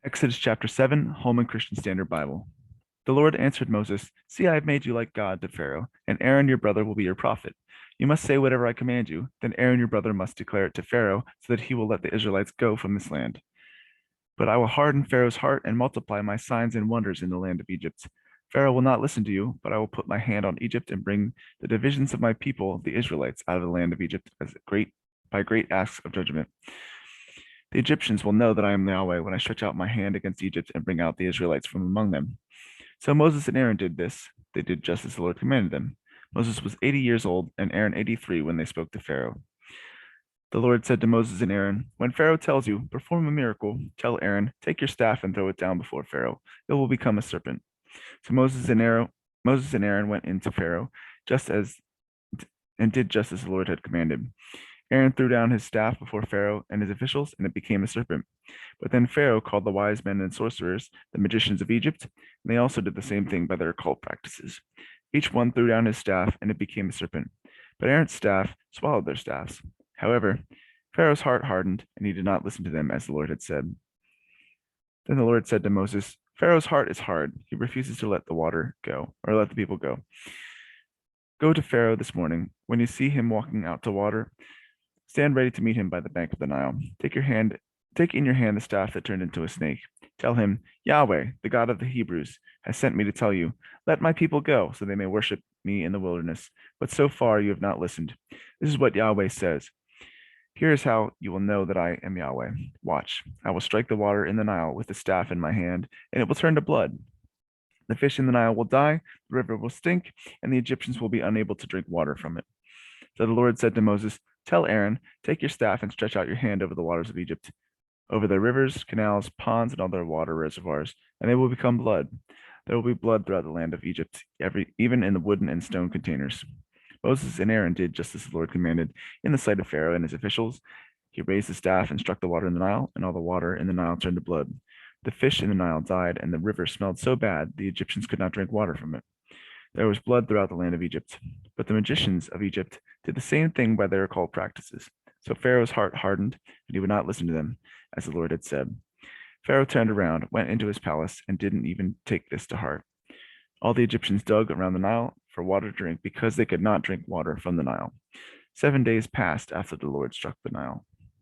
Exodus chapter 7, Holman Christian Standard Bible. The Lord answered Moses, "See, I have made you like God to Pharaoh, and Aaron your brother will be your prophet. You must say whatever I command you. Then Aaron your brother must declare it to Pharaoh, so that he will let the Israelites go from this land. But I will harden Pharaoh's heart and multiply my signs and wonders in the land of Egypt. Pharaoh will not listen to you, but I will put my hand on Egypt and bring the divisions of my people, the Israelites, out of the land of Egypt by great acts of judgment. The Egyptians will know that I am Yahweh when I stretch out my hand against Egypt and bring out the Israelites from among them." So Moses and Aaron did this. They did just as the Lord commanded them. Moses was 80 years old, and Aaron 83 when they spoke to Pharaoh. The Lord said to Moses and Aaron, "When Pharaoh tells you, perform a miracle, tell Aaron, take your staff and throw it down before Pharaoh. It will become a serpent." So Moses and Aaron went into Pharaoh, just as and did just as the Lord had commanded. Aaron threw down his staff before Pharaoh and his officials, and it became a serpent. But then Pharaoh called the wise men and sorcerers, the magicians of Egypt, and they also did the same thing by their occult practices. Each one threw down his staff, and it became a serpent. But Aaron's staff swallowed their staffs. However, Pharaoh's heart hardened, and he did not listen to them as the Lord had said. Then the Lord said to Moses, "Pharaoh's heart is hard. He refuses to let the water go, or let the people go. Go to Pharaoh this morning. When you see him walking out to water, stand ready to meet him by the bank of the Nile. Take in your hand the staff that turned into a snake. Tell him, 'Yahweh, the God of the Hebrews, has sent me to tell you, let my people go, so they may worship me in the wilderness. But so far you have not listened. This is what Yahweh says. Here is how you will know that I am Yahweh. Watch, I will strike the water in the Nile with the staff in my hand, and it will turn to blood. The fish in the Nile will die, the river will stink, and the Egyptians will be unable to drink water from it.' So the Lord said to Moses, 'Tell Aaron, take your staff and stretch out your hand over the waters of Egypt, over their rivers, canals, ponds, and all their water reservoirs, and they will become blood. There will be blood throughout the land of Egypt, even in the wooden and stone containers.' Moses and Aaron did just as the Lord commanded in the sight of Pharaoh and his officials. He raised the staff and struck the water in the Nile, and all the water in the Nile turned to blood. The fish in the Nile died, and the river smelled so bad the Egyptians could not drink water from it. There was blood throughout the land of Egypt. But the magicians of Egypt did the same thing by their occult practices. So Pharaoh's heart hardened, and he would not listen to them, as the Lord had said. Pharaoh turned around, went into his palace, and didn't even take this to heart. All the Egyptians dug around the Nile for water to drink because they could not drink water from the Nile. 7 days passed after the Lord struck the Nile.